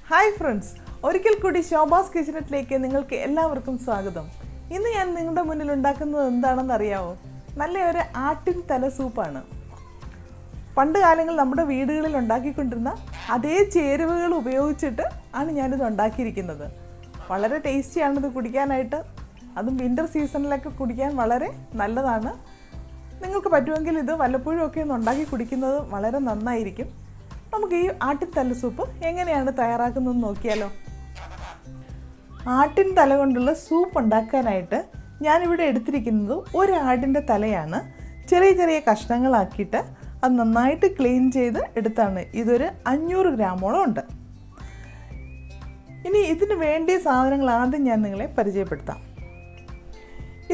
Hi friends, ഒരിക്കൽ കൂടി ശോഭാസ് കിച്ചണിലേക്ക് നിങ്ങൾക്ക് എല്ലാവർക്കും സ്വാഗതം. ഇന്ന് ഞാൻ നിങ്ങളുടെ മുന്നിൽ ഉണ്ടാക്കുന്നത് എന്താണെന്ന് അറിയാമോ? നല്ലൊരു ആട്ടിൻ തല സൂപ്പാണ്. പണ്ട് കാലങ്ങളിൽ നമ്മുടെ വീടുകളിൽ ഉണ്ടാക്കിക്കൊണ്ടിരുന്ന അതേ ചേരുവകൾ ഉപയോഗിച്ചിട്ട് ആണ് ഞാനിത് ഉണ്ടാക്കിയിരിക്കുന്നത്. വളരെ ടേസ്റ്റിയാണിത് കുടിക്കാനായിട്ട്. അതും വിൻ്റർ സീസണിലൊക്കെ കുടിക്കാൻ വളരെ നല്ലതാണ്. നിങ്ങൾക്ക് പറ്റുമെങ്കിൽ ഇത് വല്ലപ്പോഴും ഒക്കെ ഒന്ന് ഉണ്ടാക്കി കുടിക്കുന്നത് വളരെ നന്നായിരിക്കും. നമുക്ക് ഈ ആട്ടിൻ തല സൂപ്പ് എങ്ങനെയാണ് തയ്യാറാക്കുന്നതെന്ന് നോക്കിയാലോ. ആട്ടിൻ തല കൊണ്ടുള്ള സൂപ്പ് ഉണ്ടാക്കാനായിട്ട് ഞാനിവിടെ എടുത്തിരിക്കുന്നത് ഒരു ആടിൻ്റെ തലയാണ്. ചെറിയ ചെറിയ കഷ്ണങ്ങളാക്കിയിട്ട് അത് നന്നായിട്ട് ക്ലീൻ ചെയ്ത് എടുത്താണ്. ഇതൊരു 500 ഗ്രാമോളം ഉണ്ട്. ഇനി ഇതിന് വേണ്ടിയ സാധനങ്ങൾ ആദ്യം ഞാൻ നിങ്ങളെ പരിചയപ്പെടുത്താം.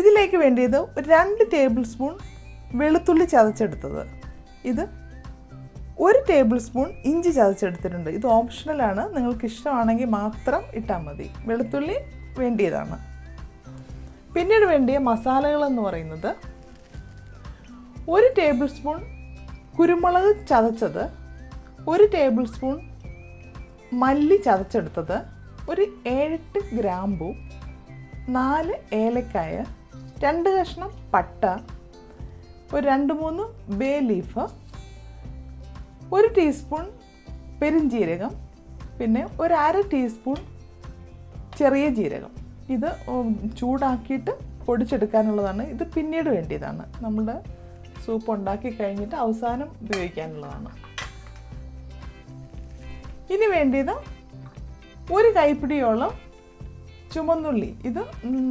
ഇതിലേക്ക് വേണ്ടിയത് 2 ടേബിൾ സ്പൂൺ വെളുത്തുള്ളി ചതച്ചെടുത്തത്, ഇത് 1 ടേബിൾ സ്പൂൺ ഇഞ്ചി ചതച്ചെടുത്തിട്ടുണ്ട്. ഇത് ഓപ്ഷണലാണ്, നിങ്ങൾക്ക് ഇഷ്ടമാണെങ്കിൽ മാത്രം ഇട്ടാൽ മതി. വെളുത്തുള്ളി വേണ്ടിയതാണ്. പിന്നീട് വേണ്ടിയ മസാലകളെന്ന് പറയുന്നത് 1 ടേബിൾ സ്പൂൺ കുരുമുളക് ചതച്ചത്, 1 ടേബിൾ സ്പൂൺ മല്ലി ചതച്ചെടുത്തത്, ഒരു 7-8 ഗ്രാമ്പൂ, 4 ഏലക്കായ, 2 കഷ്ണം പട്ട, ഒരു 2-3 ബേ ലീഫ്, 1 ടീസ്പൂൺ പെരുംജീരകം, പിന്നെ ഒരു 1/2 ടീസ്പൂൺ ചെറിയ ജീരകം. ഇത് ചൂടാക്കിയിട്ട് പൊടിച്ചെടുക്കാനുള്ളതാണ്. ഇത് പിന്നീട് വേണ്ടിയതാണ്, നമ്മുടെ സൂപ്പ് ഉണ്ടാക്കി കഴിഞ്ഞിട്ട് അവസാനം ഉപയോഗിക്കാനുള്ളതാണ്. ഇനി വേണ്ടിയത് 1 കൈപ്പിടിയോളം ചുമന്നുള്ളി. ഇത്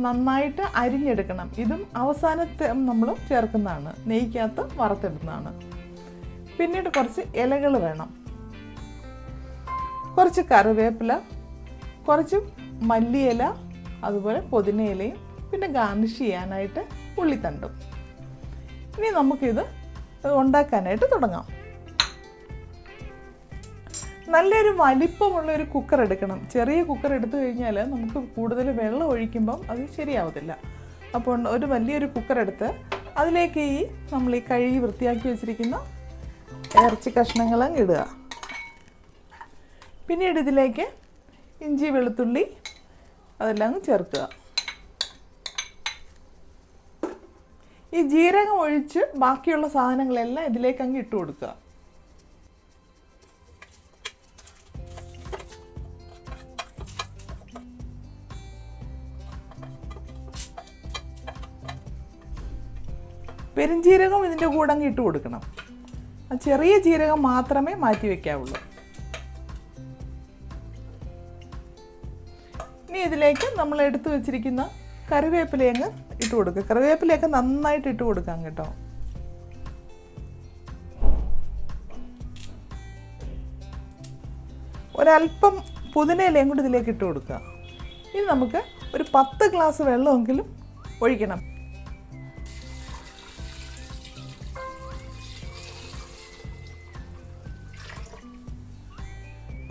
നന്നായിട്ട് അരിഞ്ഞെടുക്കണം. ഇതും അവസാനത്തെ നമ്മൾ ചേർക്കുന്നതാണ്, നെയ്ക്കകത്ത് വറുത്തെടുക്കുന്നതാണ്. പിന്നീട് കുറച്ച് ഇലകൾ വേണം, കുറച്ച് കറിവേപ്പില, കുറച്ച് മല്ലിയില, അതുപോലെ പുതിനയിലയും, പിന്നെ ഗാർണിഷ് ചെയ്യാനായിട്ട് ഉള്ളിത്തണ്ടും. ഇനി നമുക്കിത് ഉണ്ടാക്കാനായിട്ട് തുടങ്ങാം. നല്ലൊരു വലിപ്പമുള്ള ഒരു കുക്കർ എടുക്കണം. ചെറിയ കുക്കർ എടുത്തു കഴിഞ്ഞാൽ നമുക്ക് കൂടുതൽ വെള്ളം ഒഴിക്കുമ്പം അത് ശരിയാവത്തില്ല. അപ്പോൾ ഒരു വലിയൊരു കുക്കർ എടുത്ത് അതിലേക്ക് നമ്മൾ ഈ കഴുകി വൃത്തിയാക്കി വെച്ചിരിക്കുന്ന ഇറച്ചി കഷ്ണങ്ങളും ഇടുക. പിന്നീട് ഇതിലേക്ക് ഇഞ്ചി വെളുത്തുള്ളി അതെല്ലാം ചേർക്കുക. ഈ ജീരകം ഒഴിച്ച് ബാക്കിയുള്ള സാധനങ്ങളെല്ലാം ഇതിലേക്ക് അങ്ങ് ഇട്ട് കൊടുക്കുക. പെരുംജീരകം ഇതിൻ്റെ കൂടെ അങ്ങ് ഇട്ട് കൊടുക്കണം. ചെറിയ ജീരകം മാത്രമേ മാറ്റി വയ്ക്കാവുള്ളൂ. ഇനി ഇതിലേക്ക് നമ്മൾ എടുത്തു വെച്ചിരിക്കുന്ന കറിവേപ്പിലയങ്ങ് ഇട്ട് കൊടുക്കുക. കറിവേപ്പിലയൊക്കെ നന്നായിട്ട് ഇട്ട് കൊടുക്കാം കേട്ടോ. ഒരല്പം പുതിനയിലയും കൂടി ഇതിലേക്ക് ഇട്ട് കൊടുക്കുക. ഇനി നമുക്ക് ഒരു 10 ഗ്ലാസ് വെള്ളമെങ്കിലും ഒഴിക്കണം.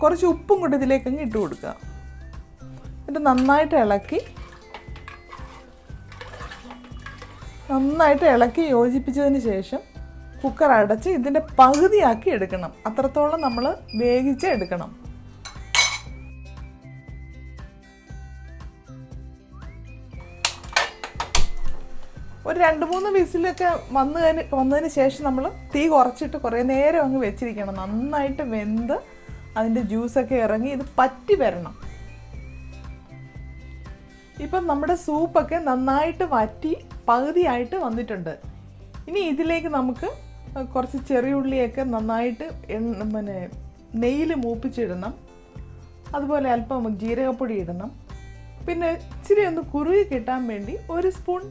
കുറച്ച് ഉപ്പും കൂടി ഇതിലേക്കങ്ങ് ഇട്ട് കൊടുക്കുക. എന്നിട്ട് നന്നായിട്ട് ഇളക്കി യോജിപ്പിച്ചതിന് ശേഷം കുക്കർ അടച്ച് ഇതിൻ്റെ പകുതിയാക്കി എടുക്കണം. അത്രത്തോളം നമ്മൾ വേവിച്ച് എടുക്കണം. ഒരു 2-3 വിസിലൊക്കെ വന്നതിന് ശേഷം നമ്മൾ തീ കുറച്ചിട്ട് കുറേ നേരം അങ്ങ് വെച്ചിരിക്കണം. നന്നായിട്ട് വെന്ത് അതിൻ്റെ ജ്യൂസൊക്കെ ഇറങ്ങി ഇത് പറ്റി വരണം. ഇപ്പം നമ്മുടെ സൂപ്പൊക്കെ നന്നായിട്ട് വറ്റി പകുതിയായിട്ട് വന്നിട്ടുണ്ട്. ഇനി ഇതിലേക്ക് നമുക്ക് കുറച്ച് ചെറിയുള്ളിയൊക്കെ നന്നായിട്ട് നെയ്യിൽ മൂപ്പിച്ചിടണം. അതുപോലെ അല്പം ജീരകപ്പൊടി ഇടണം. പിന്നെ ഇച്ചിരി ഒന്ന് കുറുകി കിട്ടാൻ വേണ്ടി 1 സ്പൂൺ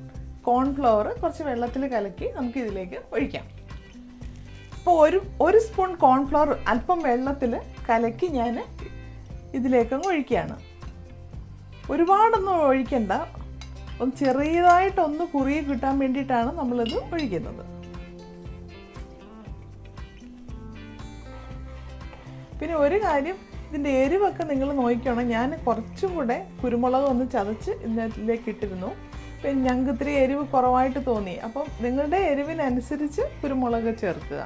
കോൺഫ്ലവർ കുറച്ച് വെള്ളത്തിൽ കലക്കി നമുക്ക് ഇതിലേക്ക് ഒഴിക്കാം. ഇപ്പോൾ ഒരു സ്പൂൺ കോൺഫ്ലവർ അല്പം വെള്ളത്തിൽ കലക്കി ഞാൻ ഇതിലേക്കങ്ങ് ഒഴിക്കുകയാണ്. ഒരുപാടൊന്നും ഒഴിക്കണ്ട, ഒന്ന് ചെറിയതായിട്ടൊന്ന് കുറുകി കിട്ടാൻ വേണ്ടിയിട്ടാണ് നമ്മളിത് ഒഴിക്കുന്നത്. പിന്നെ ഒരു കാര്യം, ഇതിൻ്റെ എരിവൊക്കെ നിങ്ങൾ നോക്കണം. ഞാൻ കുറച്ചും കൂടെ കുരുമുളക് ഒന്ന് ചതച്ച് ഇതിലേക്ക് ഇട്ടിരുന്നു. പിന്നെ ഞങ്ങൾക്ക് ഇത്തിരി എരിവ് കുറവായിട്ട് തോന്നി. അപ്പം നിങ്ങളുടെ എരിവിനനുസരിച്ച് കുരുമുളക് ചേർക്കുക.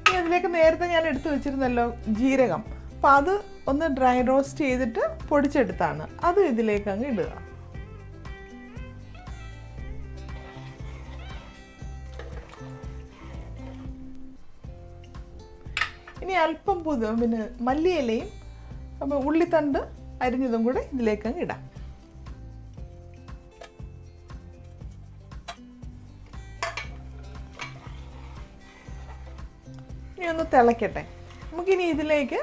ഇനി അതിലേക്ക് നേരത്തെ ഞാൻ എടുത്തു വെച്ചിരുന്നല്ലോ ജീരകം, അപ്പോൾ അത് ഒന്ന് ഡ്രൈ റോസ്റ്റ് ചെയ്തിട്ട് പൊടിച്ചെടുത്താണ്, അത് ഇതിലേക്ക് അങ്ങ് ഇടുക. ഇനി അല്പം പിന്നെ മല്ലിയിലയും അപ്പോൾ ഉള്ളിത്തണ്ട് അരിഞ്ഞതും കൂടെ ഇതിലേക്ക് അങ്ങ് ഇടാം. ഇനി ഒന്ന് തിളക്കട്ടെ. നമുക്കിനി ഇതിലേക്ക്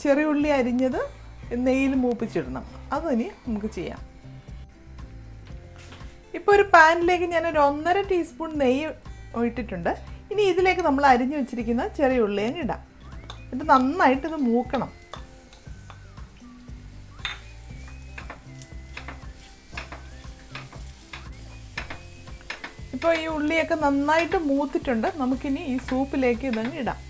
ചെറിയ ഉള്ളി അരിഞ്ഞത് നെയ്യിൽ മൂപ്പിച്ചിടണം. അതിനി നമുക്ക് ചെയ്യാം. ഇപ്പോൾ ഒരു പാനിലേക്ക് ഞാനൊരു 1.5 ടീസ്പൂൺ നെയ്യ് ഇട്ടിട്ടുണ്ട്. ഇനി ഇതിലേക്ക് നമ്മൾ അരിഞ്ഞു വെച്ചിരിക്കുന്ന ചെറിയ ഉള്ളിയും ഇടാം. ഇത് നന്നായിട്ട് ഇത് മൂക്കണം. ഇപ്പോൾ ഈ ഉള്ളിയൊക്കെ നന്നായിട്ട് മൂത്തിട്ടുണ്ട്. നമുക്കിനി ഈ സൂപ്പിലേക്ക് ഇതങ്ങ് ഇടാം.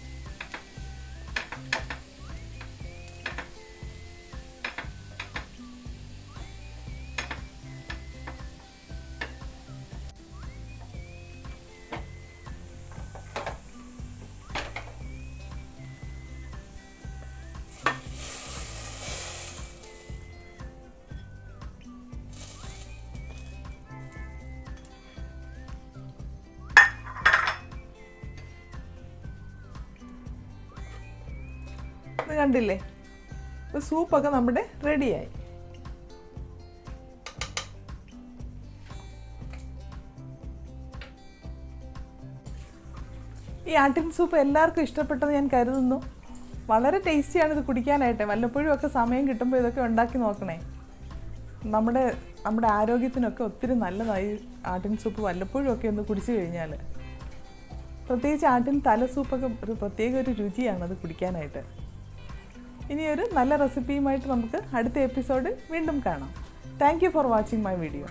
കണ്ടില്ലേ, സൂപ്പൊക്കെ നമ്മുടെ റെഡിയായി. ഈ ആട്ടിൻ സൂപ്പ് എല്ലാവർക്കും ഇഷ്ടപ്പെട്ടെന്ന് ഞാൻ കരുതുന്നു. വളരെ ടേസ്റ്റിയാണ് ഇത് കുടിക്കാനായിട്ട്. വല്ലപ്പോഴും ഒക്കെ സമയം കിട്ടുമ്പോൾ ഇതൊക്കെ ഉണ്ടാക്കി നോക്കണേ. നമ്മുടെ ആരോഗ്യത്തിനൊക്കെ ഒത്തിരി നല്ലതായി ആട്ടിൻ സൂപ്പ് വല്ലപ്പോഴും ഒക്കെ ഒന്ന് കുടിച്ചു കഴിഞ്ഞാൽ. പ്രത്യേകിച്ച് ആട്ടിൻ തല സൂപ്പൊക്കെ ഒരു പ്രത്യേക ഒരു രുചിയാണ് അത് കുടിക്കാനായിട്ട്. ഇനിയൊരു നല്ല റെസിപ്പിയുമായിട്ട് നമുക്ക് അടുത്ത എപ്പിസോഡിൽ വീണ്ടും കാണാം. Thank you for watching my video.